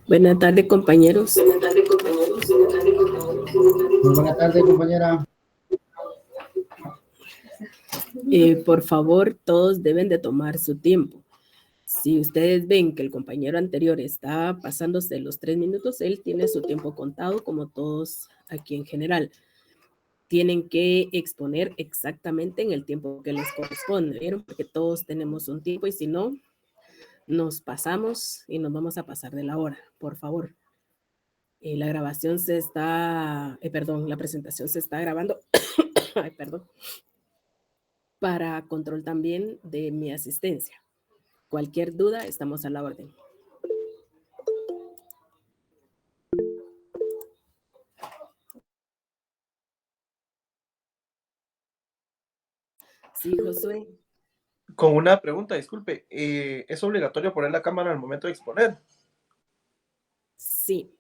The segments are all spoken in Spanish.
Buenas tardes, compañeros. Muy buena tarde, compañera. Por favor, todos deben de tomar su tiempo. Si ustedes ven que el compañero anterior está pasándose los 3 minutos, él tiene su tiempo contado, como todos aquí en general. Tienen que exponer exactamente en el tiempo que les corresponde, ¿vieron? Porque todos tenemos un tiempo y si no, nos pasamos y nos vamos a pasar de la hora, por favor. La grabación se está, perdón, la presentación se está grabando. Ay, perdón. Para control también de mi asistencia. Cualquier duda, estamos a la orden. Sí, Josué. Con una pregunta, disculpe, ¿es obligatorio poner la cámara al momento de exponer? Sí,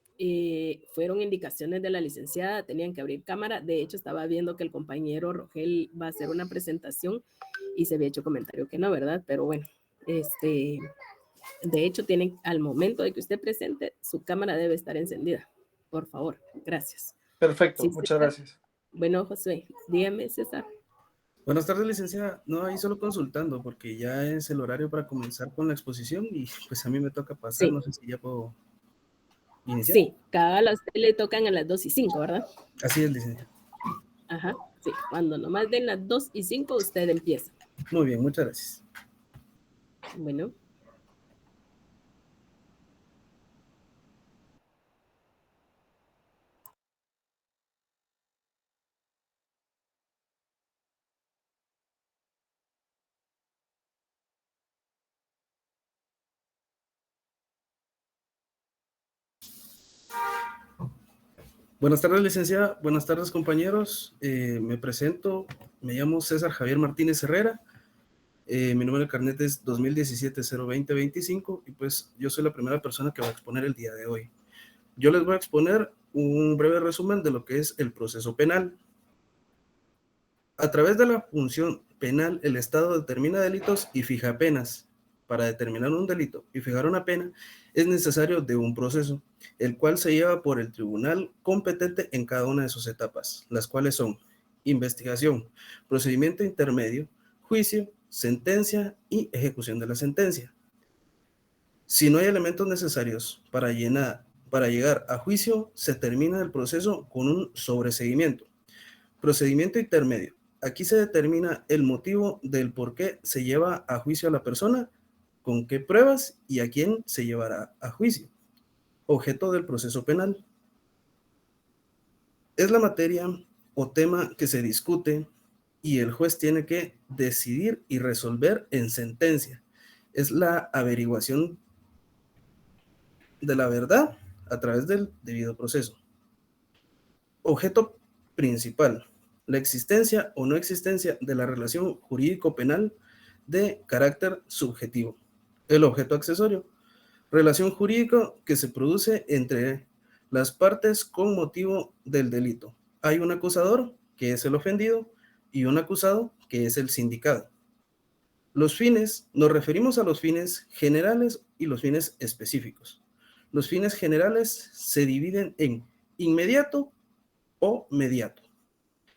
fueron indicaciones de la licenciada, tenían que abrir cámara. De hecho, estaba viendo que el compañero Rogel va a hacer una presentación y se había hecho comentario que no, ¿verdad? Pero bueno, de hecho, tienen al momento de que usted presente, su cámara debe estar encendida. Por favor, gracias. Perfecto, Sí, muchas César. gracias. Bueno, Josué, dígame, César. Buenas tardes, licenciada. No, ahí solo consultando, porque ya es el horario para comenzar con la exposición y pues a mí me toca pasar, Sí, no sé si ya puedo iniciar. sí, cada a usted le tocan a las 2:05, ¿verdad? Así es, licenciada. Ajá, sí, cuando nomás den las 2:05, usted empieza. Muy bien, muchas gracias. Bueno. Buenas tardes, licenciada. Buenas tardes, compañeros. Me presento, me llamo César Javier Martínez Herrera. Mi número de carnet es 2017-020-25 y pues yo soy la primera persona que va a exponer el día de hoy. Yo les voy a exponer un breve resumen de lo que es el proceso penal. A través de la función penal, el Estado determina delitos y fija penas. Para determinar un delito y fijar una pena, es necesario de un proceso, el cual se lleva por el tribunal competente en cada una de sus etapas, las cuales son investigación, procedimiento intermedio, juicio, sentencia y ejecución de la sentencia. Si no hay elementos necesarios para llegar a juicio, se termina el proceso con un sobreseguimiento. Procedimiento intermedio. Aquí se determina el motivo del por qué se lleva a juicio a la persona, con qué pruebas y a quién se llevará a juicio. Objeto del proceso penal. Es la materia o tema que se discute y el juez tiene que decidir y resolver en sentencia. Es la averiguación de la verdad a través del debido proceso. Objeto principal, la existencia o no existencia de la relación jurídico-penal de carácter subjetivo. El objeto accesorio, relación jurídica que se produce entre las partes con motivo del delito. Hay un acusador, que es el ofendido, y un acusado, que es el sindicado. Los fines, nos referimos a los fines generales y los fines específicos. Los fines generales se dividen en inmediato o mediato.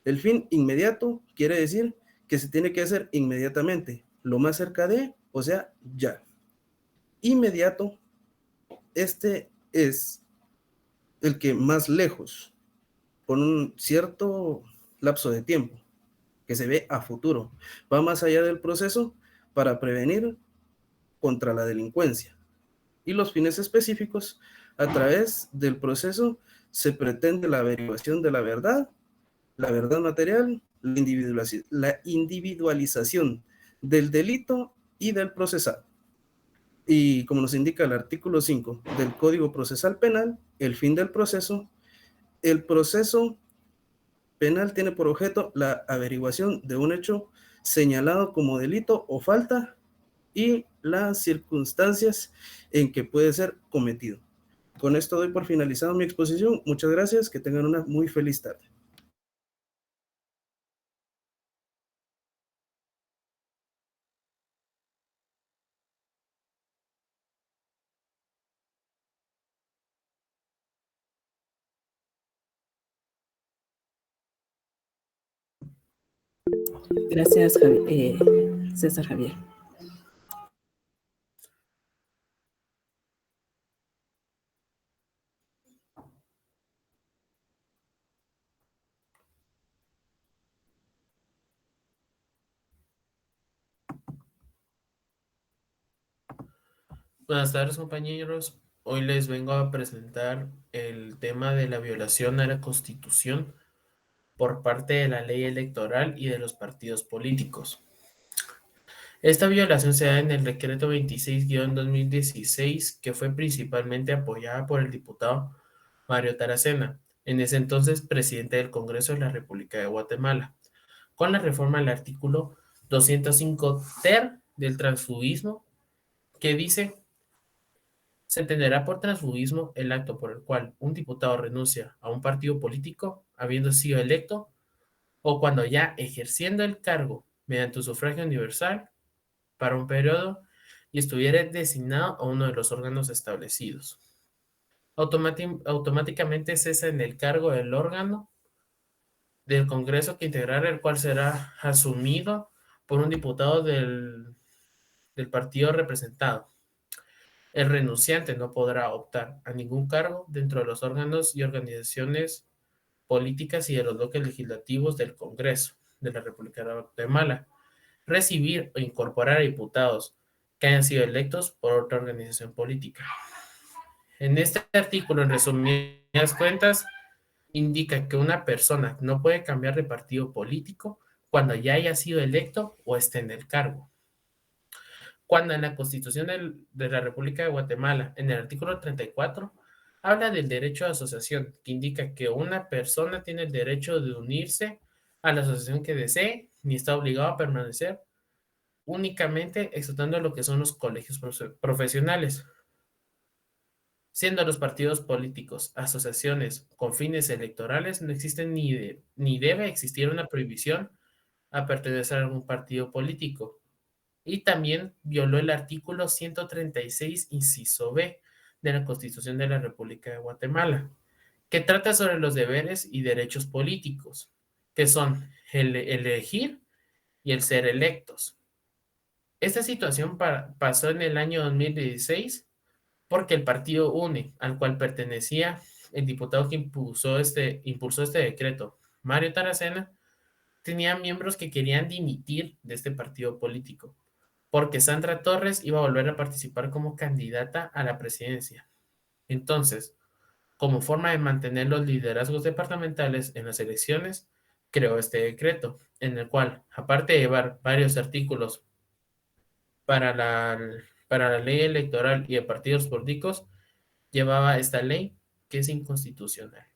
El fin inmediato quiere decir que se tiene que hacer inmediatamente, lo más cerca de, o sea, ya. Inmediato, este es el que más lejos, con un cierto lapso de tiempo, que se ve a futuro, va más allá del proceso para prevenir contra la delincuencia. Y los fines específicos, a través del proceso se pretende la averiguación de la verdad material, la individualización del delito y del procesal. Y como nos indica el artículo 5 del Código Procesal Penal, el fin del proceso, el proceso penal tiene por objeto la averiguación de un hecho señalado como delito o falta y las circunstancias en que puede ser cometido. Con esto doy por finalizado mi exposición. Muchas gracias, que tengan una muy feliz tarde. Gracias, César Javier. Buenas tardes, compañeros. Hoy les vengo a presentar el tema de la violación a la Constitución por parte de la ley electoral y de los partidos políticos. Esta violación se da en el decreto 26-2016, que fue principalmente apoyada por el diputado Mario Taracena, en ese entonces presidente del Congreso de la República de Guatemala, con la reforma al artículo 205 ter del transfugismo, que dice: se entenderá por transfugismo el acto por el cual un diputado renuncia a un partido político habiendo sido electo o cuando ya ejerciendo el cargo mediante sufragio universal para un periodo y estuviera designado a uno de los órganos establecidos. Automáticamente cesa en el cargo del órgano del Congreso que integrará, el cual será asumido por un diputado del partido representado. El renunciante no podrá optar a ningún cargo dentro de los órganos y organizaciones políticas y de los bloques legislativos del Congreso de la República de Guatemala, recibir o incorporar a diputados que hayan sido electos por otra organización política. En este artículo, en resumidas cuentas, indica que una persona no puede cambiar de partido político cuando ya haya sido electo o esté en el cargo. Cuando en la Constitución de la República de Guatemala, en el artículo 34, habla del derecho de asociación, que indica que una persona tiene el derecho de unirse a la asociación que desee, ni está obligado a permanecer, únicamente exceptuando lo que son los colegios profesionales, siendo los partidos políticos asociaciones con fines electorales. No existe ni debe existir una prohibición a pertenecer a algún partido político. Y también violó el artículo 136, inciso B, de la Constitución de la República de Guatemala, que trata sobre los deberes y derechos políticos, que son el elegir y el ser electos. Esta situación pasó en el año 2016 porque el partido UNE, al cual pertenecía el diputado que impulsó este decreto, Mario Taracena, tenía miembros que querían dimitir de este partido político, porque Sandra Torres iba a volver a participar como candidata a la presidencia. Entonces, como forma de mantener los liderazgos departamentales en las elecciones, creó este decreto, en el cual, aparte de llevar varios artículos para la ley electoral y de partidos políticos, llevaba esta ley que es inconstitucional.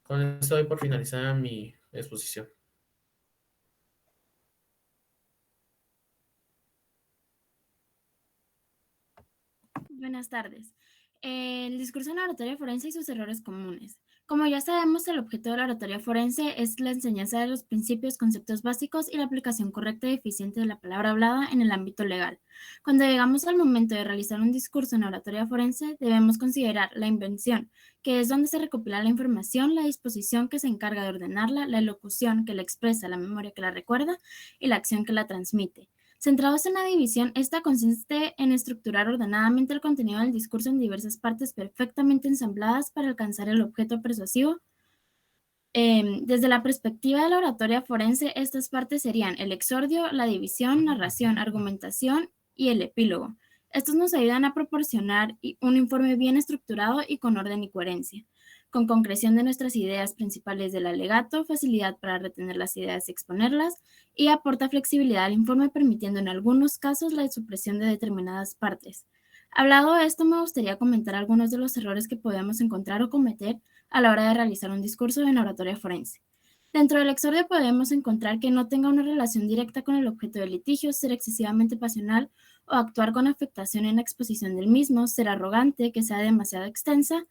Con esto doy por finalizada mi exposición. Buenas tardes. El discurso en la oratoria forense y sus errores comunes. Como ya sabemos, el objeto de la oratoria forense es la enseñanza de los principios, conceptos básicos y la aplicación correcta y eficiente de la palabra hablada en el ámbito legal. Cuando llegamos al momento de realizar un discurso en la oratoria forense, debemos considerar la invención, que es donde se recopila la información, la disposición que se encarga de ordenarla, la elocución que la expresa, la memoria que la recuerda y la acción que la transmite. Centrados en la división, esta consiste en estructurar ordenadamente el contenido del discurso en diversas partes perfectamente ensambladas para alcanzar el objeto persuasivo. Desde la perspectiva de la oratoria forense, estas partes serían el exordio, la división, narración, argumentación y el epílogo. Estos nos ayudan a proporcionar un informe bien estructurado y con orden y coherencia, con concreción de nuestras ideas principales del alegato, facilidad para retener las ideas y exponerlas, y aporta flexibilidad al informe, permitiendo en algunos casos la supresión de determinadas partes. Hablado de esto, me gustaría comentar algunos de los errores que podemos encontrar o cometer a la hora de realizar un discurso en oratoria forense. Dentro del exordio podemos encontrar que no tenga una relación directa con el objeto del litigio, ser excesivamente pasional o actuar con afectación en la exposición del mismo, ser arrogante, que sea demasiado extensa,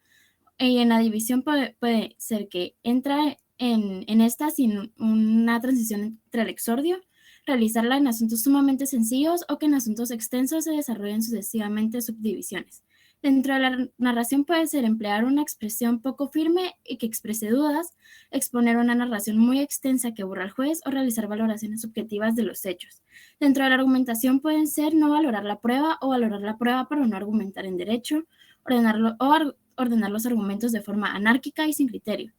y en la división puede ser que entra en esta sin una transición entre el exordio, realizarla en asuntos sumamente sencillos o que en asuntos extensos se desarrollen sucesivamente subdivisiones. Dentro de la narración puede ser emplear una expresión poco firme y que exprese dudas, exponer una narración muy extensa que aburra al juez o realizar valoraciones subjetivas de los hechos. Dentro de la argumentación pueden ser no valorar la prueba o valorar la prueba pero no argumentar en derecho, ordenar los argumentos de forma anárquica y sin criterio.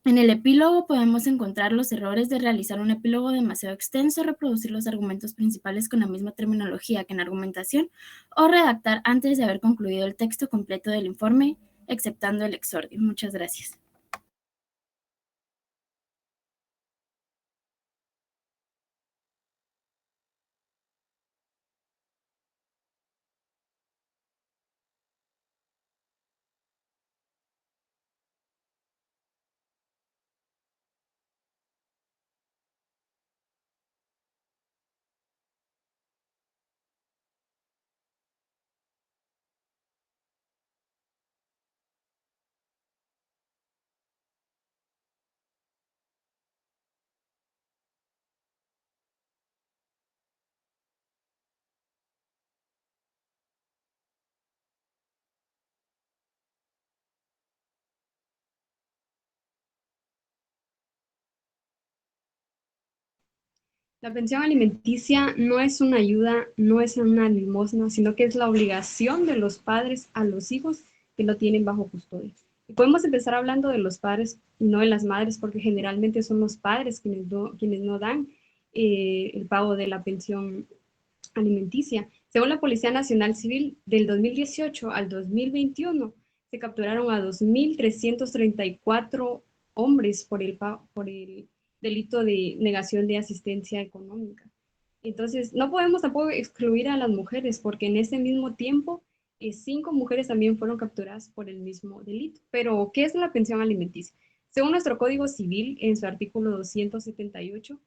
En el epílogo podemos encontrar los errores de realizar un epílogo demasiado extenso, reproducir los argumentos principales con la misma terminología que en argumentación, o redactar antes de haber concluido el texto completo del informe, exceptando el exordio. Muchas gracias. La pensión alimenticia no es una ayuda, no es una limosna, sino que es la obligación de los padres a los hijos que lo tienen bajo custodia. Y podemos empezar hablando de los padres y no de las madres, porque generalmente son los padres quienes no dan el pago de la pensión alimenticia. Según la Policía Nacional Civil, del 2018 al 2021, se capturaron a 2.334 hombres por el delito de negación de asistencia económica. Entonces, no podemos tampoco excluir a las mujeres, porque en ese mismo tiempo, 5 mujeres también fueron capturadas por el mismo delito. Pero, ¿qué es la pensión alimenticia? Según nuestro Código Civil, en su artículo 278,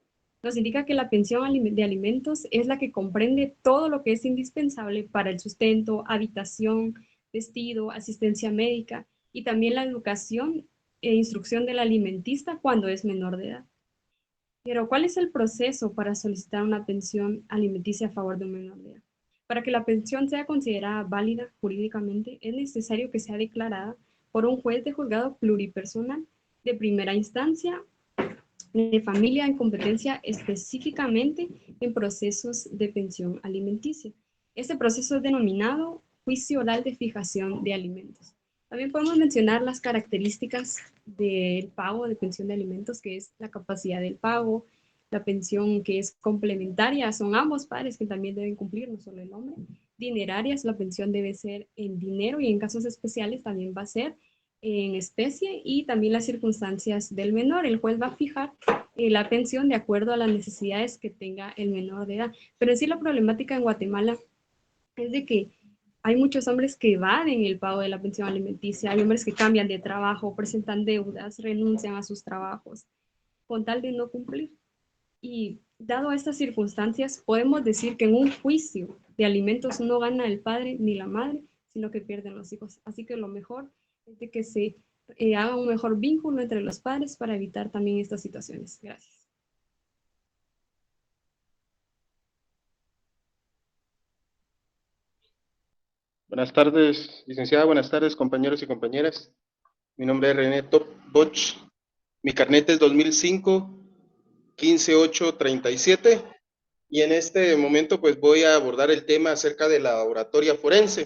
nos indica que la pensión de alimentos es la que comprende todo lo que es indispensable para el sustento, habitación, vestido, asistencia médica y también la educación e instrucción del alimentista cuando es menor de edad. Pero, ¿cuál es el proceso para solicitar una pensión alimenticia a favor de un menor de edad? Para que la pensión sea considerada válida jurídicamente, es necesario que sea declarada por un juez de juzgado pluripersonal de primera instancia de familia en competencia específicamente en procesos de pensión alimenticia. Este proceso es denominado juicio oral de fijación de alimentos. También podemos mencionar las características del pago de pensión de alimentos, que es la capacidad del pago, la pensión que es complementaria, son ambos padres que también deben cumplir, no solo el hombre. Dinerarias, la pensión debe ser en dinero y en casos especiales también va a ser en especie, y también las circunstancias del menor. El juez va a fijar la pensión de acuerdo a las necesidades que tenga el menor de edad. Pero en sí la problemática en Guatemala es de que hay muchos hombres que evaden el pago de la pensión alimenticia, hay hombres que cambian de trabajo, presentan deudas, renuncian a sus trabajos con tal de no cumplir. Y dado estas circunstancias, podemos decir que en un juicio de alimentos no gana el padre ni la madre, sino que pierden los hijos. Así que lo mejor es de que se haga un mejor vínculo entre los padres para evitar también estas situaciones. Gracias. Buenas tardes, licenciada. Buenas tardes, compañeros y compañeras. Mi nombre es René Top Boch. Mi carnet es 2005-15837. Y en este momento, pues, voy a abordar el tema acerca de la oratoria forense.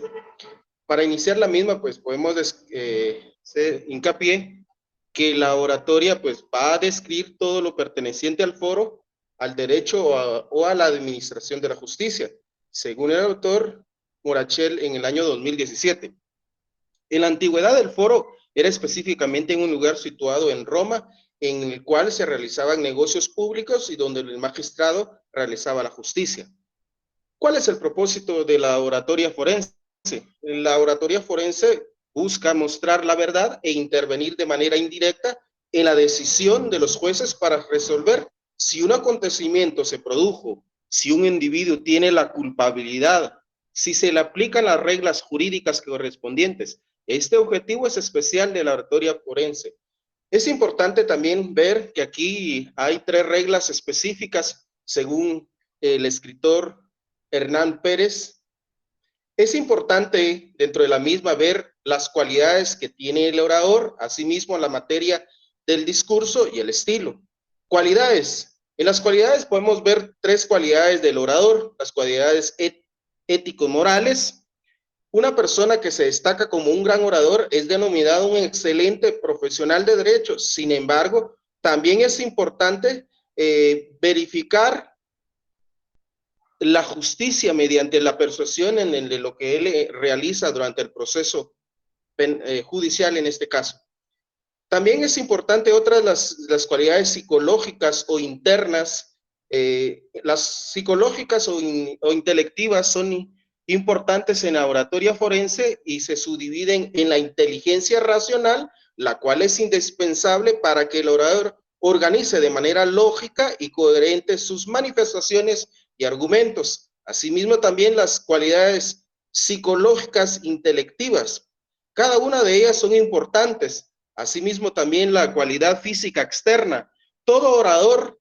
Para iniciar la misma, pues, podemos hacer hincapié que la oratoria, pues, va a describir todo lo perteneciente al foro, al derecho o a la administración de la justicia, según el autor Morachel en el año 2017. En la antigüedad, el foro era específicamente en un lugar situado en Roma, en el cual se realizaban negocios públicos y donde el magistrado realizaba la justicia. ¿Cuál es el propósito de la oratoria forense? La oratoria forense busca mostrar la verdad e intervenir de manera indirecta en la decisión de los jueces para resolver si un acontecimiento se produjo, si un individuo tiene la culpabilidad, si se le aplican las reglas jurídicas correspondientes. Este objetivo es especial de la oratoria forense. Es importante también ver que aquí hay 3 reglas específicas según el escritor Hernán Pérez, Es importante dentro de la misma ver las cualidades que tiene el orador, asimismo la materia del discurso y el estilo. Cualidades. En las cualidades podemos ver 3 cualidades del orador, las cualidades ético-morales. Una persona que se destaca como un gran orador es denominado un excelente profesional de derecho. Sin embargo, también es importante verificar la justicia mediante la persuasión en lo que él realiza durante el proceso judicial en este caso. También es importante otras las cualidades psicológicas o internas. Las psicológicas o intelectivas son importantes en la oratoria forense y se subdividen en la inteligencia racional, la cual es indispensable para que el orador organice de manera lógica y coherente sus manifestaciones y argumentos. Asimismo, también las cualidades psicológicas intelectivas. Cada una de ellas son importantes. Asimismo, también la cualidad física externa. Todo orador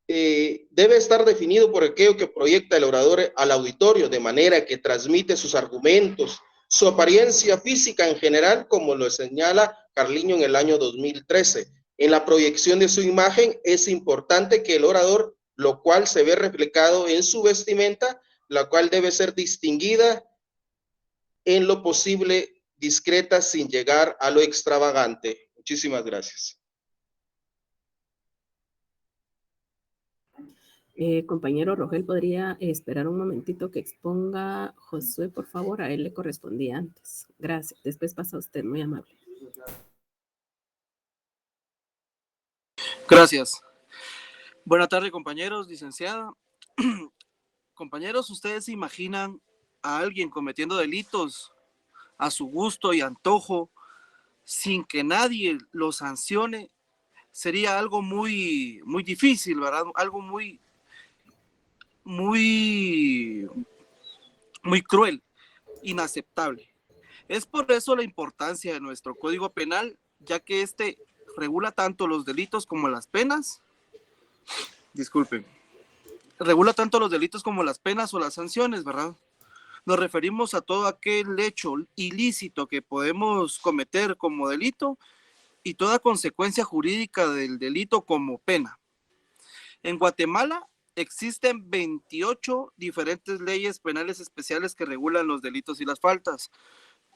debe estar definido por aquello que proyecta el orador al auditorio, de manera que transmite sus argumentos, su apariencia física en general, como lo señala Carliño en el año 2013. En la proyección de su imagen es importante que el orador, lo cual se ve reflejado en su vestimenta, la cual debe ser distinguida en lo posible discreta sin llegar a lo extravagante. Muchísimas gracias. Compañero Rogel, ¿podría esperar un momentito que exponga Josué, por favor? A él le correspondía antes. Gracias. Después pasa usted, muy amable. Gracias. Buenas tardes, compañeros, licenciada. Compañeros, ¿ustedes se imaginan a alguien cometiendo delitos a su gusto y antojo sin que nadie lo sancione? Sería algo muy difícil, ¿verdad? Algo muy cruel, inaceptable. Es por eso la importancia de nuestro Código Penal, ya que este regula tanto los delitos como las penas. Disculpen. Regula tanto los delitos como las penas o las sanciones, ¿verdad? Nos referimos a todo aquel hecho ilícito que podemos cometer como delito y toda consecuencia jurídica del delito como pena. En Guatemala existen 28 diferentes leyes penales especiales que regulan los delitos y las faltas.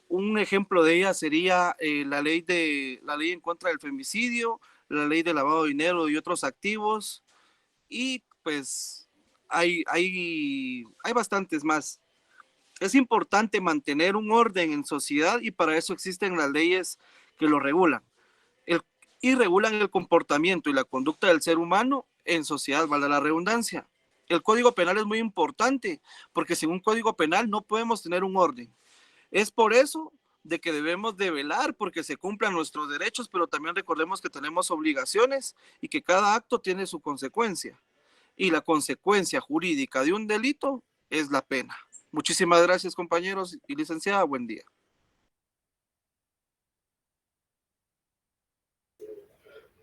Un ejemplo de ellas sería la ley en contra del femicidio, la ley de lavado de dinero y otros activos, y pues hay bastantes más. Es importante mantener un orden en sociedad y para eso existen las leyes que lo regulan. Y regulan el comportamiento y la conducta del ser humano en sociedad, valga la redundancia. El Código Penal es muy importante porque sin un Código Penal no podemos tener un orden. Es por eso de que debemos de velar porque se cumplan nuestros derechos, pero también recordemos que tenemos obligaciones y que cada acto tiene su consecuencia. Y la consecuencia jurídica de un delito es la pena. Muchísimas gracias, compañeros y licenciada. Buen día.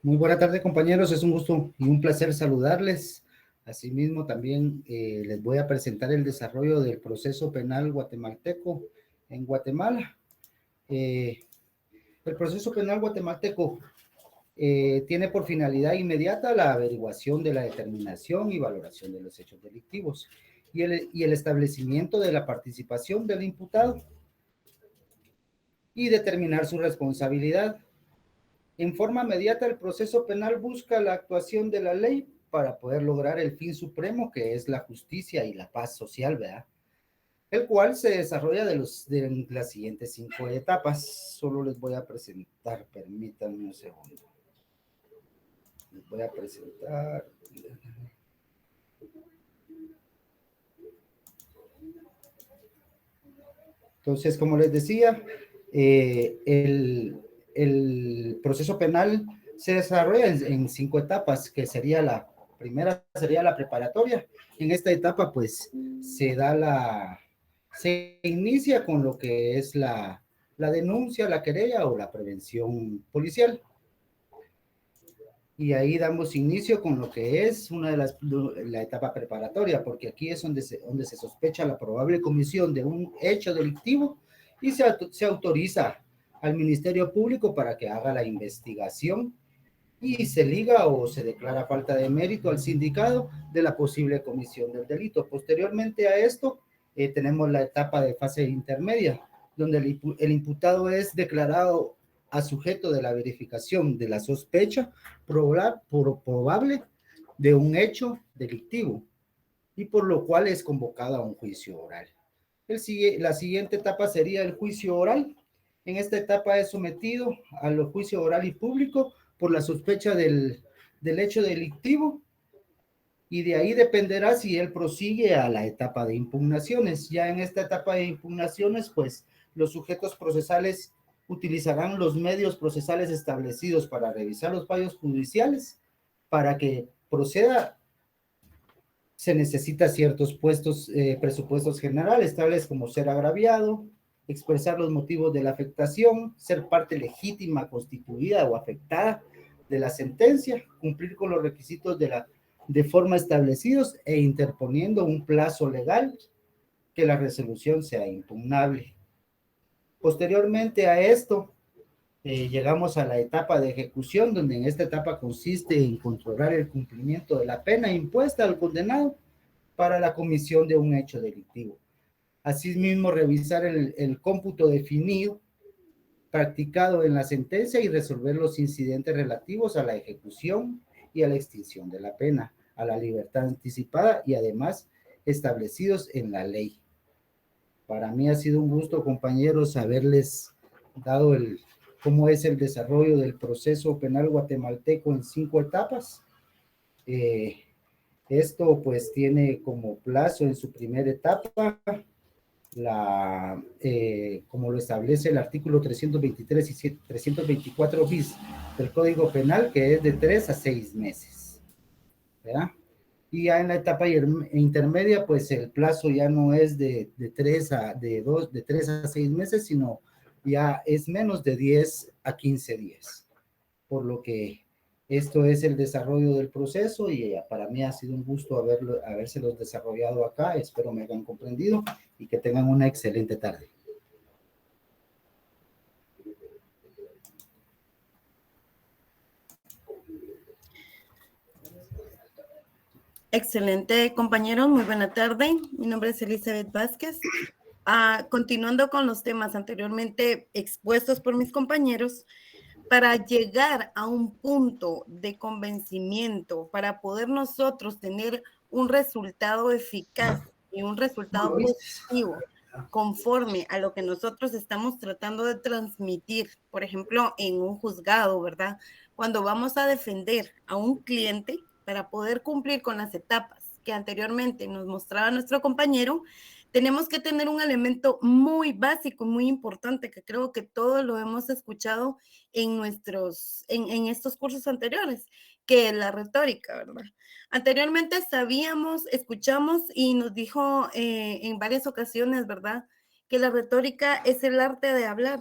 Muy buena tarde, compañeros. Es un gusto y un placer saludarles. Asimismo, también les voy a presentar el desarrollo del proceso penal guatemalteco en Guatemala. El proceso penal guatemalteco tiene por finalidad inmediata la averiguación de la determinación y valoración de los hechos delictivos y el establecimiento de la participación del imputado y determinar su responsabilidad. En forma inmediata, el proceso penal busca la actuación de la ley para poder lograr el fin supremo, que es la justicia y la paz social, ¿verdad? El cual se desarrolla de las siguientes 5 etapas. Solo les voy a presentar, permítanme un segundo. Les voy a presentar. Entonces, como les decía, el proceso penal se desarrolla en 5 etapas, que sería la primera, sería la preparatoria. En esta etapa, pues, se inicia con lo que es la denuncia, la querella o la prevención policial. y ahí damos inicio con lo que es la etapa preparatoria, porque aquí es donde se sospecha la probable comisión de un hecho delictivo y se autoriza al Ministerio Público para que haga la investigación y se liga o se declara falta de mérito al sindicado de la posible comisión del delito. Posteriormente a esto, tenemos la etapa de fase intermedia, donde el imputado es declarado a sujeto de la verificación de la sospecha probable de un hecho delictivo y por lo cual es convocado a un juicio oral. La siguiente etapa sería el juicio oral. En esta etapa es sometido al juicio oral y público por la sospecha del hecho delictivo y de ahí dependerá si él prosigue a la etapa de impugnaciones. Ya en esta etapa de impugnaciones, pues los sujetos procesales utilizarán los medios procesales establecidos para revisar los fallos judiciales. Para que proceda, se necesita ciertos presupuestos generales, tales como ser agraviado, expresar los motivos de la afectación, ser parte legítima, constituida o afectada de la sentencia, cumplir con los requisitos de forma establecidos e interponiendo un plazo legal que la resolución sea impugnable. Posteriormente a esto, llegamos a la etapa de ejecución, donde en esta etapa consiste en controlar el cumplimiento de la pena impuesta al condenado para la comisión de un hecho delictivo. Asimismo, revisar el cómputo definido, practicado en la sentencia y resolver los incidentes relativos a la ejecución y a la extinción de la pena, a la libertad anticipada y además establecidos en la ley. Para mí ha sido un gusto, compañeros, haberles dado cómo es el desarrollo del proceso penal guatemalteco en 5 etapas. Esto pues tiene como plazo en su primera etapa como lo establece el artículo 323 y 324 bis del Código Penal, que es de 3 a 6 meses, ¿verdad? Y ya en la etapa intermedia, pues el plazo ya no es de 3 a 6 meses, sino ya es menos de 10 a 15 días. Por lo que esto es el desarrollo del proceso y para mí ha sido un gusto habérselos desarrollado acá. Espero me hayan comprendido y que tengan una excelente tarde. Excelente, compañeros, muy buena tarde. Mi nombre es Elizabeth Vázquez. Continuando con los temas anteriormente expuestos por mis compañeros, para llegar a un punto de convencimiento, para poder nosotros tener un resultado eficaz y un resultado positivo conforme a lo que nosotros estamos tratando de transmitir, por ejemplo, en un juzgado, ¿verdad? Cuando vamos a defender a un cliente, para poder cumplir con las etapas que anteriormente nos mostraba nuestro compañero, tenemos que tener un elemento muy básico, muy importante, que creo que todos lo hemos escuchado en estos cursos anteriores, que es la retórica, ¿verdad? Anteriormente escuchamos y nos dijo en varias ocasiones, ¿verdad?, que la retórica es el arte de hablar.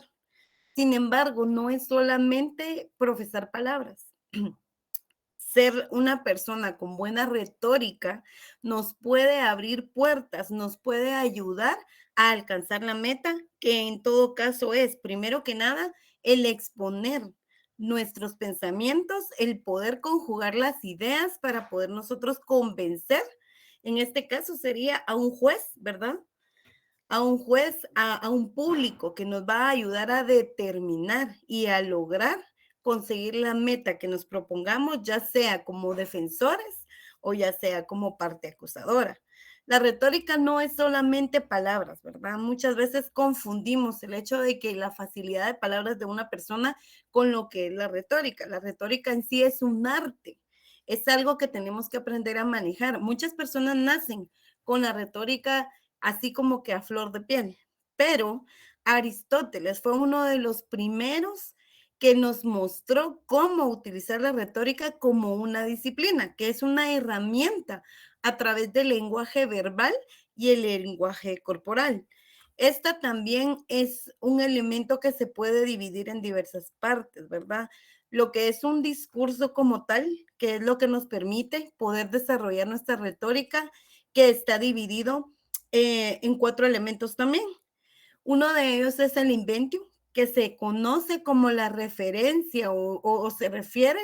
Sin embargo, no es solamente profesar palabras. Ser una persona con buena retórica nos puede abrir puertas, nos puede ayudar a alcanzar la meta, que en todo caso es, primero que nada, el exponer nuestros pensamientos, el poder conjugar las ideas para poder nosotros convencer. En este caso sería a un juez, ¿verdad? A un juez, a un público que nos va a ayudar a determinar y a lograr conseguir la meta que nos propongamos, ya sea como defensores o ya sea como parte acusadora. La retórica no es solamente palabras, ¿verdad? Muchas veces confundimos el hecho de que la facilidad de palabras de una persona con lo que es la retórica. La retórica en sí es un arte, es algo que tenemos que aprender a manejar. Muchas personas nacen con la retórica así como que a flor de piel, pero Aristóteles fue uno de los primeros que nos mostró cómo utilizar la retórica como una disciplina, que es una herramienta a través del lenguaje verbal y el lenguaje corporal. esta también es un elemento que se puede dividir en diversas partes, ¿verdad? Lo que es un discurso como tal, que es lo que nos permite poder desarrollar nuestra retórica, que está dividido en 4 elementos también. Uno de ellos es el inventio, que se conoce como la referencia o se refiere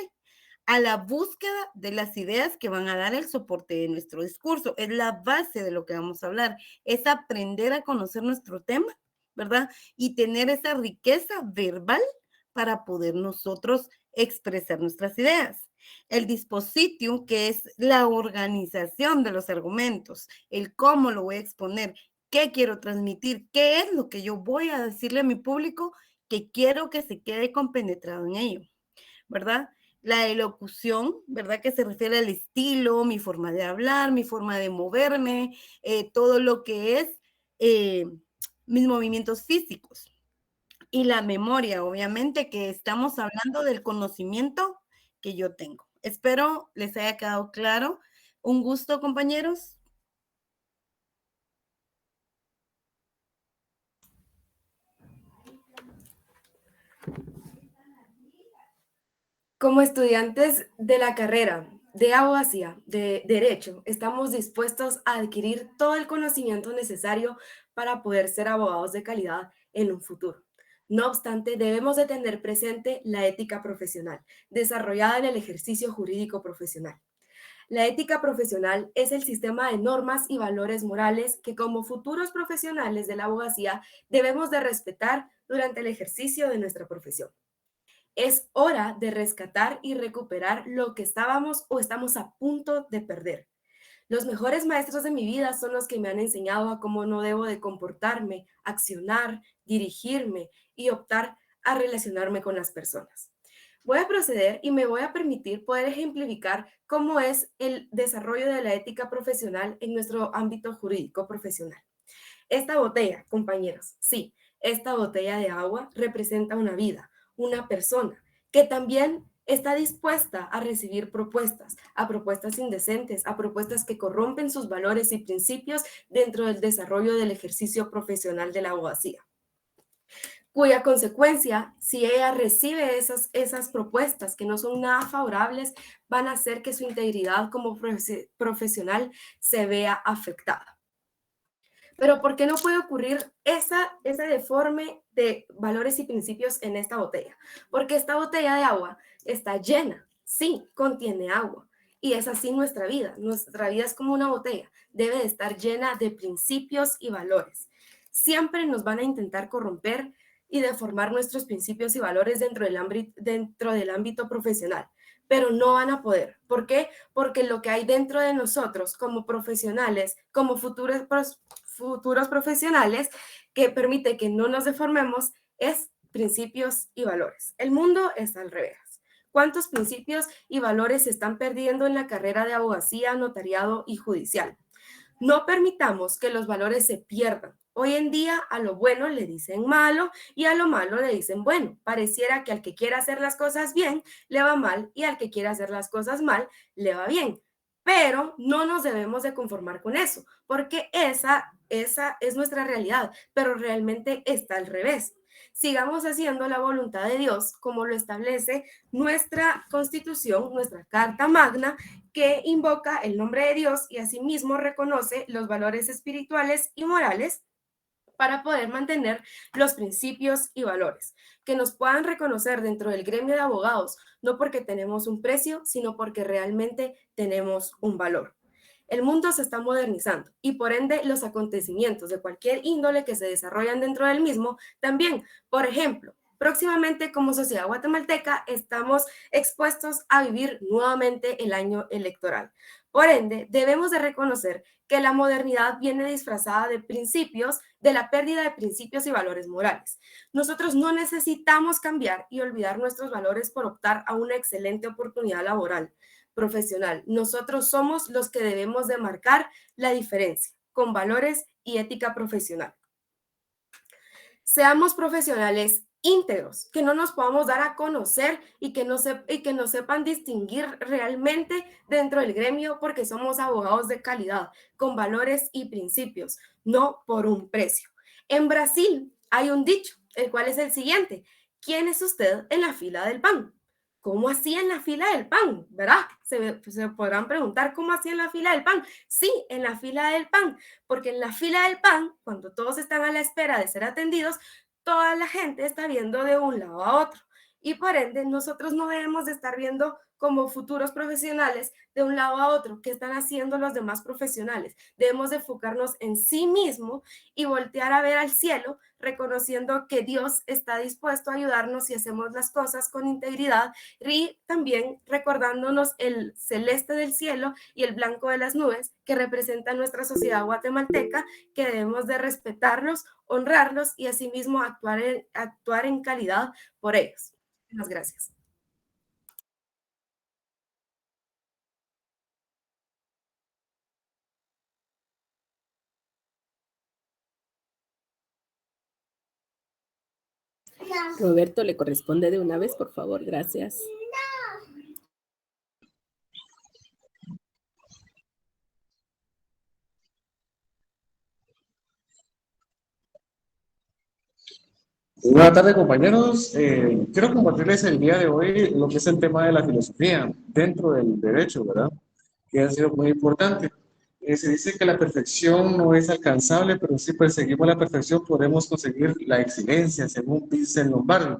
a la búsqueda de las ideas que van a dar el soporte de nuestro discurso. Es la base de lo que vamos a hablar, es aprender a conocer nuestro tema, ¿verdad? Y tener esa riqueza verbal para poder nosotros expresar nuestras ideas. El dispositivo, que es la organización de los argumentos, el cómo lo voy a exponer, qué quiero transmitir, qué es lo que yo voy a decirle a mi público que quiero que se quede compenetrado en ello, ¿verdad? La elocución, ¿verdad? Que se refiere al estilo, mi forma de hablar, mi forma de moverme, todo lo que es mis movimientos físicos. Y la memoria, obviamente, que estamos hablando del conocimiento que yo tengo. Espero les haya quedado claro. Un gusto, compañeros. Como estudiantes de la carrera de abogacía, de derecho, estamos dispuestos a adquirir todo el conocimiento necesario para poder ser abogados de calidad en un futuro. No obstante, debemos de tener presente la ética profesional, desarrollada en el ejercicio jurídico profesional. La ética profesional es el sistema de normas y valores morales que como futuros profesionales de la abogacía debemos de respetar durante el ejercicio de nuestra profesión. Es hora de rescatar y recuperar lo que estábamos o estamos a punto de perder. Los mejores maestros de mi vida son los que me han enseñado a cómo no debo de comportarme, accionar, dirigirme y optar a relacionarme con las personas. Voy a proceder y me voy a permitir poder ejemplificar cómo es el desarrollo de la ética profesional en nuestro ámbito jurídico profesional. Esta botella, compañeros, sí, esta botella de agua representa una vida, una persona que también está dispuesta a recibir propuestas, a propuestas indecentes, a propuestas que corrompen sus valores y principios dentro del desarrollo del ejercicio profesional de la abogacía, cuya consecuencia, si ella recibe esas propuestas que no son nada favorables, van a hacer que su integridad como profesional se vea afectada. Pero ¿por qué no puede ocurrir ese deforme de valores y principios en esta botella? Porque esta botella de agua está llena, sí, contiene agua. Y es así nuestra vida. Nuestra vida es como una botella. Debe de estar llena de principios y valores. Siempre nos van a intentar corromper y deformar nuestros principios y valores dentro del ámbito profesional. Pero no van a poder. ¿Por qué? Porque lo que hay dentro de nosotros como profesionales, como futuros profesionales, que permite que no nos deformemos, es principios y valores. El mundo está al revés. ¿Cuántos principios y valores se están perdiendo en la carrera de abogacía, notariado y judicial? No permitamos que los valores se pierdan. Hoy en día a lo bueno le dicen malo y a lo malo le dicen bueno. Pareciera que al que quiera hacer las cosas bien le va mal y al que quiera hacer las cosas mal le va bien. Pero no nos debemos de conformar con eso, porque esa es nuestra realidad, pero realmente está al revés. Sigamos haciendo la voluntad de Dios como lo establece nuestra Constitución, nuestra Carta Magna, que invoca el nombre de Dios y asimismo reconoce los valores espirituales y morales para poder mantener los principios y valores, que nos puedan reconocer dentro del gremio de abogados, no porque tenemos un precio, sino porque realmente tenemos un valor. El mundo se está modernizando y por ende los acontecimientos de cualquier índole que se desarrollan dentro del mismo también. Por ejemplo, próximamente como sociedad guatemalteca estamos expuestos a vivir nuevamente el año electoral. Por ende, debemos de reconocer que la modernidad viene disfrazada de principios, de la pérdida de principios y valores morales. Nosotros no necesitamos cambiar y olvidar nuestros valores por optar a una excelente oportunidad laboral, profesional. Nosotros somos los que debemos de marcar la diferencia con valores y ética profesional. Seamos profesionales íntegros, que no nos podamos dar a conocer y que no sepan distinguir realmente dentro del gremio porque somos abogados de calidad, con valores y principios, no por un precio. En Brasil hay un dicho, el cual es el siguiente: ¿quién es usted en la fila del pan? ¿Cómo así en la fila del pan? ¿Verdad? Se podrán preguntar, ¿cómo así en la fila del pan? Sí, en la fila del pan, porque en la fila del pan, cuando todos están a la espera de ser atendidos, toda la gente está viendo de un lado a otro. Y por ende, nosotros no debemos de estar viendo como futuros profesionales de un lado a otro qué están haciendo los demás profesionales. Debemos de enfocarnos en sí mismo y voltear a ver al cielo, reconociendo que Dios está dispuesto a ayudarnos si hacemos las cosas con integridad, y también recordándonos el celeste del cielo y el blanco de las nubes que representa nuestra sociedad guatemalteca, que debemos de respetarlos, honrarlos y asimismo actuar en calidad por ellos. Muchas gracias. Roberto, le corresponde de una vez, por favor. Gracias. Buenas tardes, compañeros. Quiero compartirles el día de hoy lo que es el tema de la filosofía dentro del derecho, ¿verdad? Que ha sido muy importante. Se dice que la perfección no es alcanzable, pero si perseguimos la perfección podemos conseguir la excelencia, según Vincent Lombardi.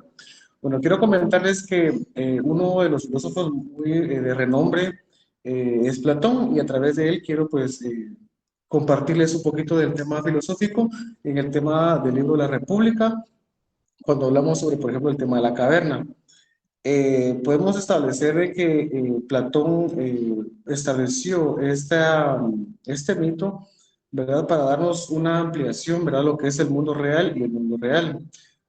Bueno, quiero comentarles que uno de los filósofos muy de renombre es Platón, y a través de él quiero pues compartirles un poquito del tema filosófico en el tema del libro La República, cuando hablamos sobre, por ejemplo, el tema de la caverna. Podemos establecer de que Platón estableció este mito, ¿verdad?, para darnos una ampliación, ¿verdad?, lo que es el mundo real y el mundo real.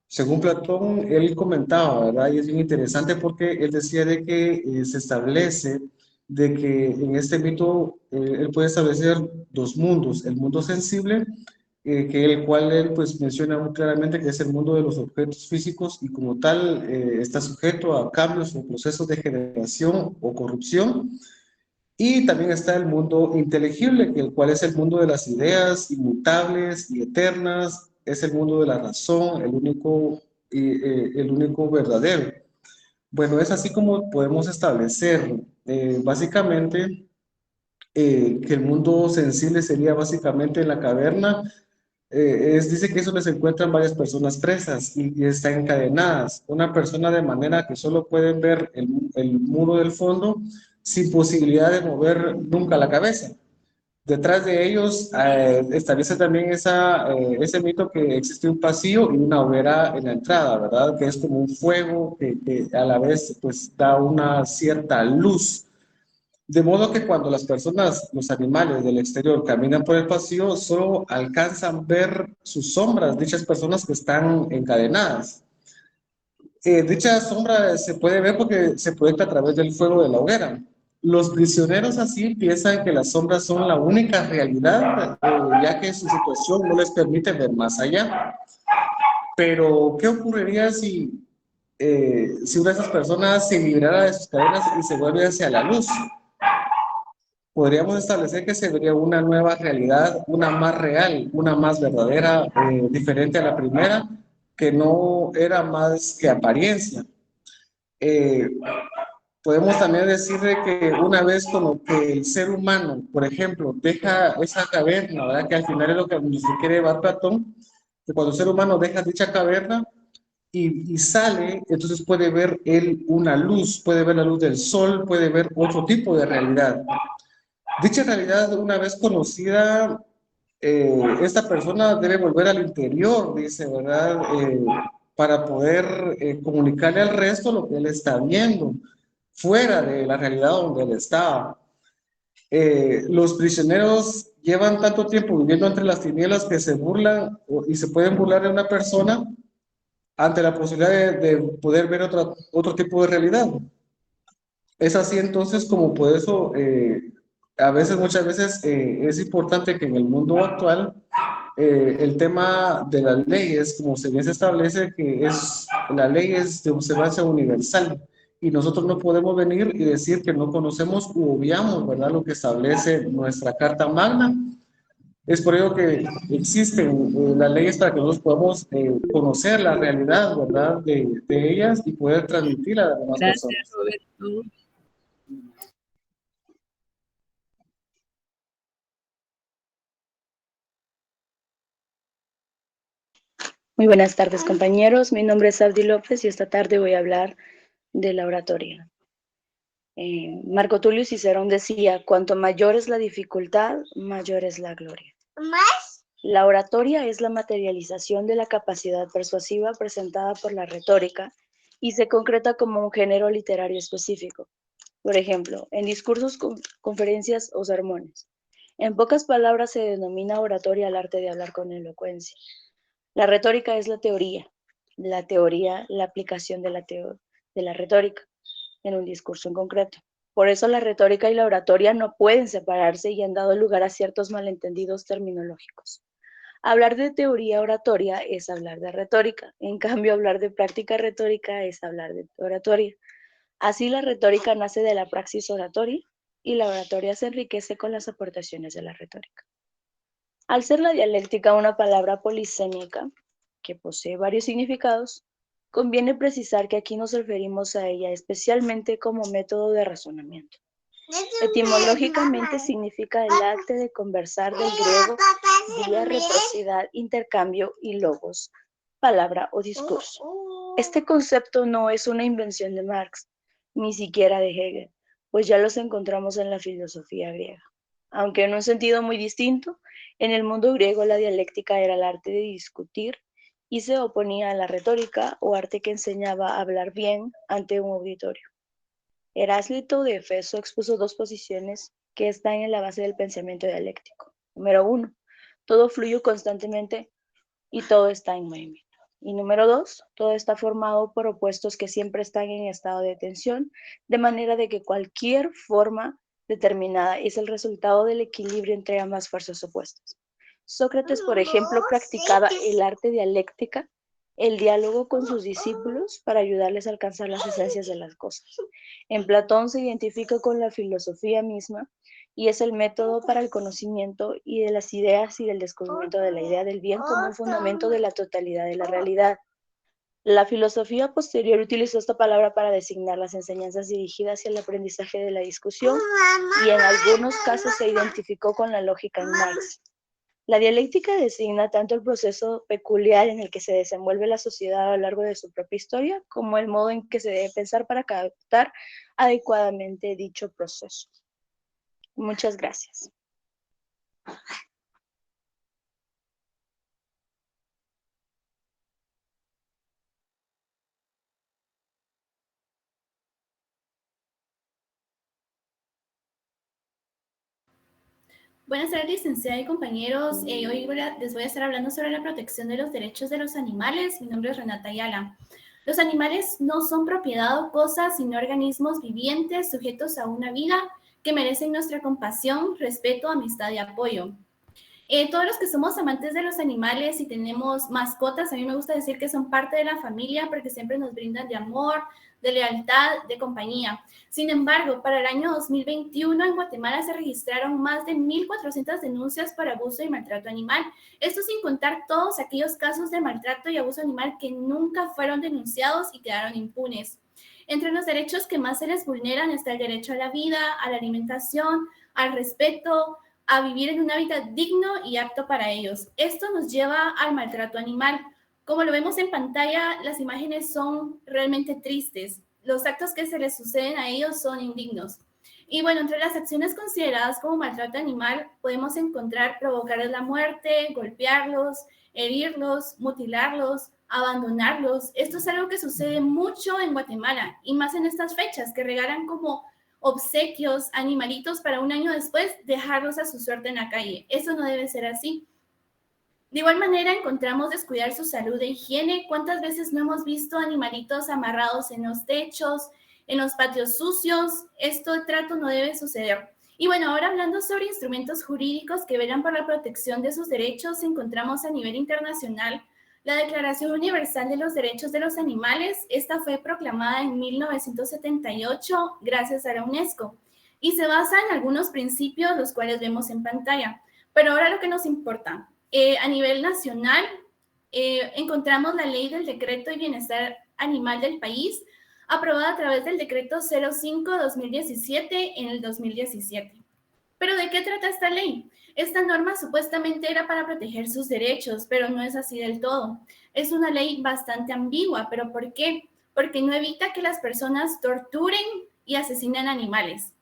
Según Platón, él comentaba, ¿verdad?, y es bien interesante porque él decía de que se establece de que en este mito él puede establecer dos mundos: el mundo sensible, que el cual él pues menciona muy claramente que es el mundo de los objetos físicos, y como tal está sujeto a cambios o procesos de generación o corrupción. Y también está el mundo inteligible, que el cual es el mundo de las ideas inmutables y eternas, es el mundo de la razón, el único verdadero. Bueno, es así como podemos establecer básicamente que el mundo sensible sería básicamente en la caverna. Dice que eso les encuentran varias personas presas y están encadenadas. Una persona de manera que solo pueden ver el muro del fondo sin posibilidad de mover nunca la cabeza. Detrás de ellos establece también ese mito que existe un pasillo y una hoguera en la entrada, ¿verdad? Que es como un fuego que a la vez pues da una cierta luz. De modo que cuando las personas, los animales del exterior caminan por el pasillo, solo alcanzan ver sus sombras, dichas personas que están encadenadas. Dicha sombra se puede ver porque se proyecta a través del fuego de la hoguera. Los prisioneros así piensan que las sombras son la única realidad, ya que su situación no les permite ver más allá. Pero, ¿qué ocurriría si una de esas personas se librara de sus cadenas y se vuelve hacia la luz? Podríamos establecer que se vería una nueva realidad, una más real, una más verdadera, diferente a la primera, que no era más que apariencia. Podemos también decir de que una vez como que el ser humano, por ejemplo, deja esa caverna, ¿verdad?, que al final es lo que nos quiere llevar Platón, que cuando el ser humano deja dicha caverna y sale, entonces puede ver él una luz, puede ver la luz del sol, puede ver otro tipo de realidad. Dicha realidad, una vez conocida, esta persona debe volver al interior, dice, ¿verdad?, para poder comunicarle al resto lo que él está viendo, fuera de la realidad donde él estaba. Los prisioneros llevan tanto tiempo viviendo entre las tinieblas que se burlan y se pueden burlar de una persona ante la posibilidad de poder ver otro tipo de realidad. Es así entonces como por eso muchas veces es importante que en el mundo actual el tema de las leyes, como se bien se establece, que la ley es de observancia universal, y nosotros no podemos venir y decir que no conocemos u obviamos, ¿verdad?, lo que establece nuestra Carta Magna, Es por ello que existen las leyes para que nosotros podamos conocer la realidad, ¿verdad?, de ellas y poder transmitirla a las demás Gracias, personas. Roberto. Muy buenas tardes, compañeros. Mi nombre es Abdi López y esta tarde voy a hablar de la oratoria. Marco Tulio Cicerón decía, cuanto mayor es la dificultad, mayor es la gloria. La oratoria es la materialización de la capacidad persuasiva presentada por la retórica y se concreta como un género literario específico. Por ejemplo, en discursos, conferencias o sermones. En pocas palabras se denomina oratoria al arte de hablar con elocuencia. La retórica es la teoría, la aplicación de la retórica en un discurso en concreto. Por eso la retórica y la oratoria no pueden separarse y han dado lugar a ciertos malentendidos terminológicos. Hablar de teoría oratoria es hablar de retórica, en cambio hablar de práctica retórica es hablar de oratoria. Así la retórica nace de la praxis oratoria y la oratoria se enriquece con las aportaciones de la retórica. Al ser la dialéctica una palabra polisémica que posee varios significados, conviene precisar que aquí nos referimos a ella especialmente como método de razonamiento. Etimológicamente significa el arte de conversar, del griego dia, reciprocidad, intercambio, y logos, palabra o discurso. Este concepto no es una invención de Marx, ni siquiera de Hegel, pues ya los encontramos en la filosofía griega. Aunque en un sentido muy distinto, en el mundo griego la dialéctica era el arte de discutir y se oponía a la retórica o arte que enseñaba a hablar bien ante un auditorio. Heráclito de Éfeso expuso dos posiciones que están en la base del pensamiento dialéctico. Número 1, todo fluye constantemente y todo está en movimiento. Y número 2, todo está formado por opuestos que siempre están en estado de tensión, de manera de que cualquier forma determinada es el resultado del equilibrio entre ambas fuerzas opuestas. Sócrates, por ejemplo, practicaba el arte dialéctica, el diálogo con sus discípulos para ayudarles a alcanzar las esencias de las cosas. En Platón se identifica con la filosofía misma y es el método para el conocimiento y de las ideas y del descubrimiento de la idea del bien como un fundamento de la totalidad de la realidad. La filosofía posterior utilizó esta palabra para designar las enseñanzas dirigidas hacia el aprendizaje de la discusión y en algunos casos se identificó con la lógica en Marx. La dialéctica designa tanto el proceso peculiar en el que se desenvuelve la sociedad a lo largo de su propia historia, como el modo en que se debe pensar para captar adecuadamente dicho proceso. Muchas gracias. Buenas tardes, licenciada y compañeros. Hoy les voy a estar hablando sobre la protección de los derechos de los animales. Mi nombre es Renata Ayala. Los animales no son propiedad o cosas, sino organismos vivientes sujetos a una vida que merecen nuestra compasión, respeto, amistad y apoyo. Todos los que somos amantes de los animales y tenemos mascotas, a mí me gusta decir que son parte de la familia porque siempre nos brindan de amor, de lealtad, de compañía. Sin embargo, para el año 2021 en Guatemala se registraron más de 1.400 denuncias por abuso y maltrato animal. Esto sin contar todos aquellos casos de maltrato y abuso animal que nunca fueron denunciados y quedaron impunes. Entre los derechos que más se les vulneran está el derecho a la vida, a la alimentación, al respeto, a vivir en un hábitat digno y apto para ellos. Esto nos lleva al maltrato animal. Como lo vemos en pantalla, las imágenes son realmente tristes. Los actos que se les suceden a ellos son indignos. Y bueno, entre las acciones consideradas como maltrato animal, podemos encontrar provocarles la muerte, golpearlos, herirlos, mutilarlos, abandonarlos. Esto es algo que sucede mucho en Guatemala, y más en estas fechas, que regalan como obsequios, animalitos para un año después dejarlos a su suerte en la calle. Eso no debe ser así. De igual manera, encontramos descuidar su salud e higiene. ¿Cuántas veces no hemos visto animalitos amarrados en los techos, en los patios sucios? Este trato no debe suceder. Y bueno, ahora hablando sobre instrumentos jurídicos que velan por la protección de sus derechos, encontramos a nivel internacional la Declaración Universal de los Derechos de los Animales. Esta fue proclamada en 1978 gracias a la UNESCO y se basa en algunos principios, los cuales vemos en pantalla. Pero ahora lo que nos importa, a nivel nacional, encontramos la ley del decreto de bienestar animal del país, aprobada a través del decreto 05-2017 en el 2017. ¿Pero de qué trata esta ley? Esta norma supuestamente era para proteger sus derechos, pero no es así del todo. Es una ley bastante ambigua, ¿pero por qué? Porque no evita que las personas torturen y asesinen animales.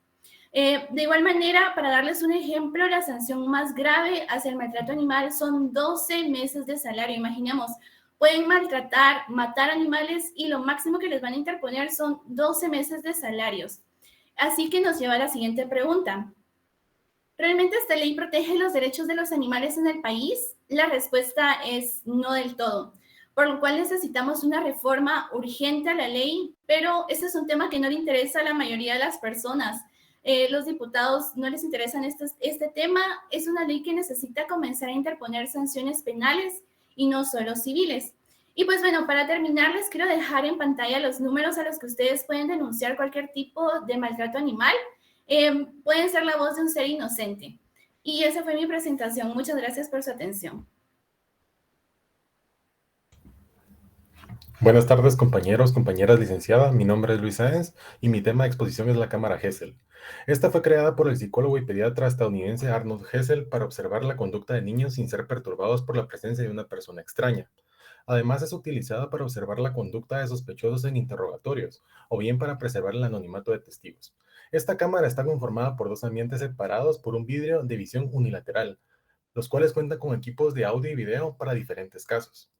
De igual manera, para darles un ejemplo, la sanción más grave hacia el maltrato animal son 12 meses de salario. Imaginemos, pueden maltratar, matar animales y lo máximo que les van a interponer son 12 meses de salarios. Así que nos lleva a la siguiente pregunta. ¿Realmente esta ley protege los derechos de los animales en el país? La respuesta es no del todo, por lo cual necesitamos una reforma urgente a la ley, pero ese es un tema que no le interesa a la mayoría de las personas. Los diputados no les interesan este tema. Es una ley que necesita comenzar a interponer sanciones penales y no solo civiles. Y pues bueno, para terminar, les quiero dejar en pantalla los números a los que ustedes pueden denunciar cualquier tipo de maltrato animal. Pueden ser la voz de un ser inocente. Y esa fue mi presentación. Muchas gracias por su atención. Buenas tardes, compañeros, compañeras licenciadas. Mi nombre es Luis Sáenz y mi tema de exposición es la cámara Gesell. Esta fue creada por el psicólogo y pediatra estadounidense Arnold Gesell para observar la conducta de niños sin ser perturbados por la presencia de una persona extraña. Además, es utilizada para observar la conducta de sospechosos en interrogatorios o bien para preservar el anonimato de testigos. Esta cámara está conformada por dos ambientes separados por un vidrio de visión unilateral, los cuales cuentan con equipos de audio y video para diferentes casos.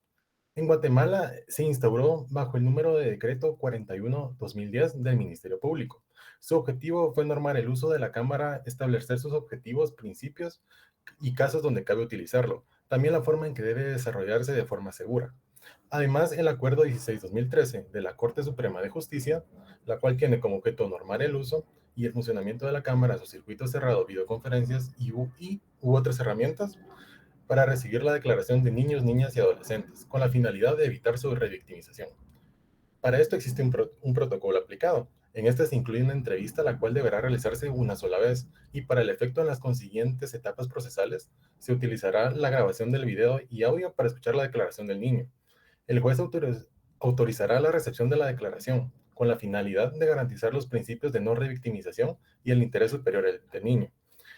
En Guatemala se instauró bajo el número de decreto 41-2010 del Ministerio Público. Su objetivo fue normar el uso de la cámara, establecer sus objetivos, principios y casos donde cabe utilizarlo, también la forma en que debe desarrollarse de forma segura. Además, el Acuerdo 16-2013 de la Corte Suprema de Justicia, la cual tiene como objeto normar el uso y el funcionamiento de la cámara, su circuito cerrado, videoconferencias u otras herramientas, para recibir la declaración de niños, niñas y adolescentes, con la finalidad de evitar su revictimización. Para esto existe un protocolo aplicado. En este se incluye una entrevista, la cual deberá realizarse una sola vez, y para el efecto en las consiguientes etapas procesales, se utilizará la grabación del video y audio para escuchar la declaración del niño. El juez autorizará la recepción de la declaración, con la finalidad de garantizar los principios de no revictimización y el interés superior del niño.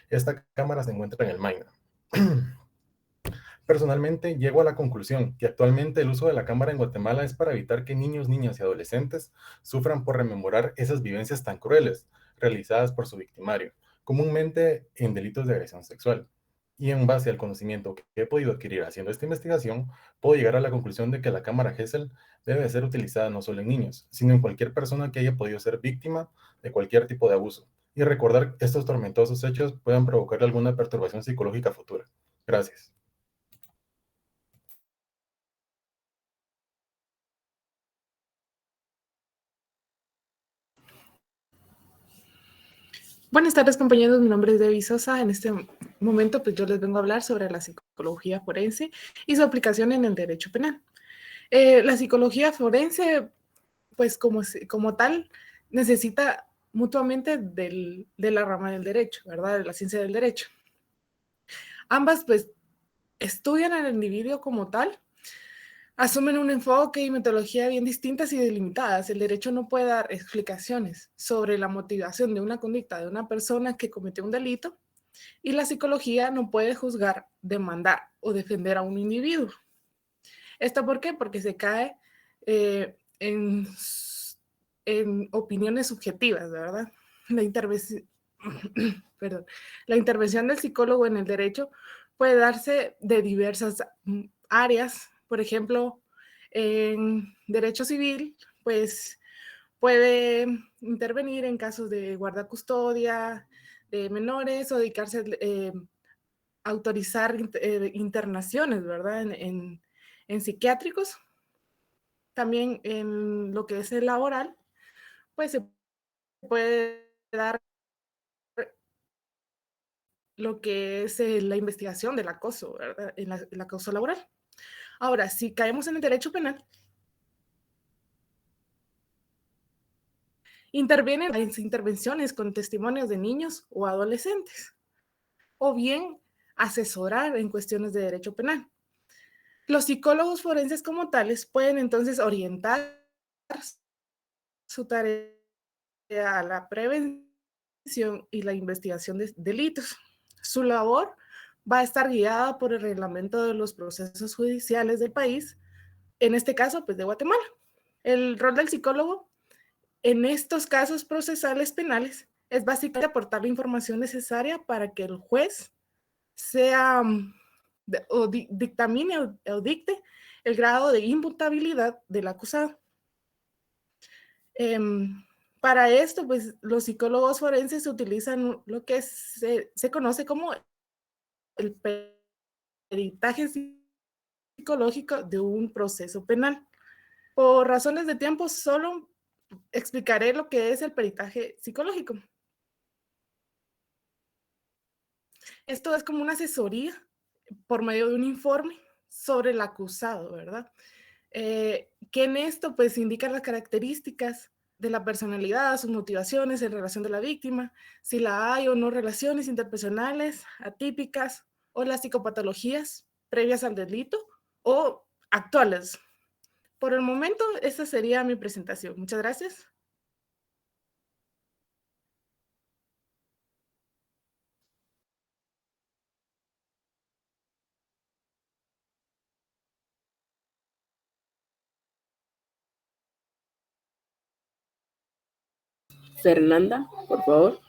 Esta cámara se encuentra en el MAINA. Personalmente, llego a la conclusión que actualmente el uso de la cámara en Guatemala es para evitar que niños, niñas y adolescentes sufran por rememorar esas vivencias tan crueles realizadas por su victimario, comúnmente en delitos de agresión sexual. Y en base al conocimiento que he podido adquirir haciendo esta investigación, puedo llegar a la conclusión de que la cámara Gesell debe ser utilizada no solo en niños, sino en cualquier persona que haya podido ser víctima de cualquier tipo de abuso, y recordar que estos tormentosos hechos puedan provocar alguna perturbación psicológica futura. Gracias. Buenas tardes, compañeros. Mi nombre es Debbie Sosa. En este momento, pues yo les vengo a hablar sobre la psicología forense y su aplicación en el derecho penal. La psicología forense, pues como tal, necesita mutuamente de la rama del derecho, ¿verdad? De la ciencia del derecho. Ambas, pues, estudian al individuo como tal, asumen un enfoque y metodología bien distintas y delimitadas. El derecho no puede dar explicaciones sobre la motivación de una conducta de una persona que cometió un delito, y la psicología no puede juzgar, demandar o defender a un individuo. ¿Esto por qué? Porque se cae en opiniones subjetivas, ¿verdad? La intervención del psicólogo en el derecho puede darse de diversas áreas. Por ejemplo, en derecho civil, pues puede intervenir en casos de guardacustodia de menores o dedicarse a autorizar internaciones, ¿verdad? En psiquiátricos. También en lo que es el laboral, pues se puede dar lo que es la investigación del acoso, ¿verdad? El acoso laboral. Ahora, si caemos en el derecho penal, intervienen en intervenciones con testimonios de niños o adolescentes, o bien asesorar en cuestiones de derecho penal. Los psicólogos forenses como tales pueden entonces orientar su tarea a la prevención y la investigación de delitos. Su labor va a estar guiada por el reglamento de los procesos judiciales del país, en este caso, pues de Guatemala. El rol del psicólogo en estos casos procesales penales es básicamente aportar la información necesaria para que el juez sea dictamine o dicte el grado de imputabilidad del acusado. Para esto, pues los psicólogos forenses utilizan lo que se conoce como el peritaje psicológico de un proceso penal. Por razones de tiempo, solo explicaré lo que es el peritaje psicológico. Esto es como una asesoría por medio de un informe sobre el acusado, ¿verdad? Que en esto pues indica las características de la personalidad, sus motivaciones en relación de la víctima, si la hay o no relaciones interpersonales atípicas o las psicopatologías previas al delito o actuales. Por el momento, esta sería mi presentación. Muchas gracias. Fernanda, por favor.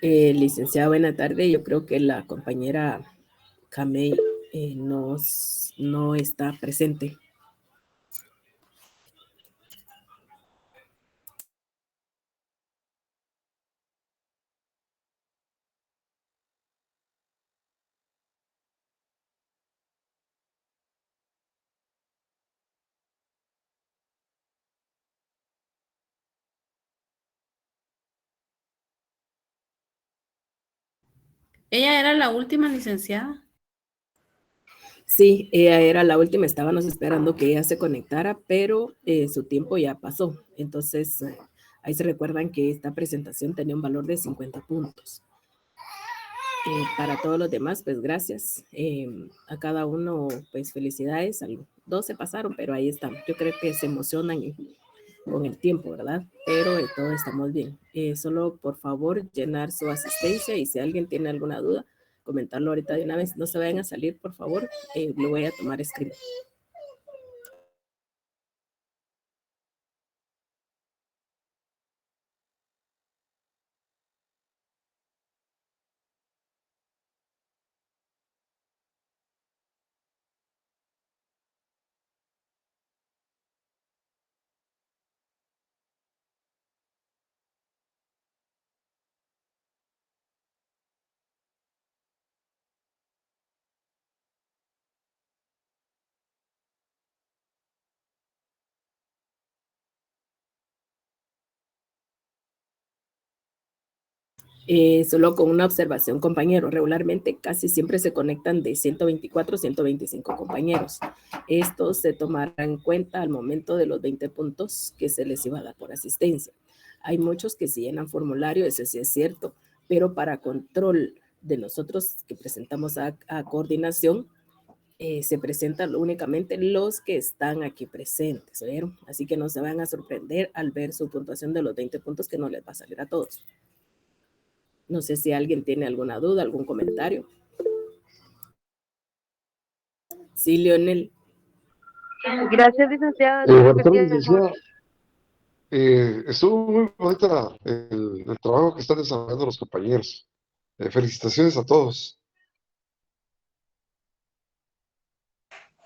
Licenciada, buena tarde. Yo creo que la compañera Camey no está presente. Ella era la última, licenciada. Sí, ella era la última, estábamos esperando que ella se conectara, pero su tiempo ya pasó. Entonces, ahí se recuerdan que esta presentación tenía un valor de 50 puntos. Para todos los demás, pues gracias. A cada uno, pues felicidades. 12 pasaron, pero ahí están. Yo creo que se emocionan con el tiempo, ¿verdad? Pero todo estamos bien. Solo, por favor, llenar su asistencia y si alguien tiene alguna duda, comentarlo ahorita de una vez. No se vayan a salir, por favor. Lo voy a tomar escrito. Solo con una observación, compañero, regularmente casi siempre se conectan de 124 a 125 compañeros. Estos se tomarán en cuenta al momento de los 20 puntos que se les iba a dar por asistencia. Hay muchos que sí llenan formulario, eso sí es cierto, pero para control de nosotros que presentamos a coordinación, se presentan únicamente los que están aquí presentes, ¿vieron? Así que no se van a sorprender al ver su puntuación de los 20 puntos, que no les va a salir a todos. No sé si alguien tiene alguna duda, algún comentario. Sí, Leonel. Gracias, licenciada. Buenas tardes, licenciada. Estuvo muy bonita el trabajo que están desarrollando los compañeros. Felicitaciones a todos.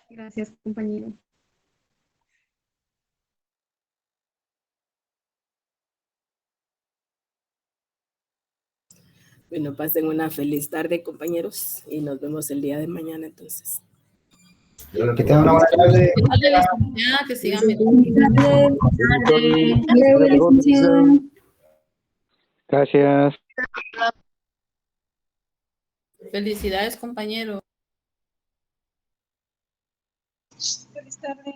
Gracias, compañero. Bueno, pasen una feliz tarde, compañeros, y nos vemos el día de mañana, entonces. Que tengan una buena tarde. Que sigan Gracias. Felicidades, compañero. Feliz tarde.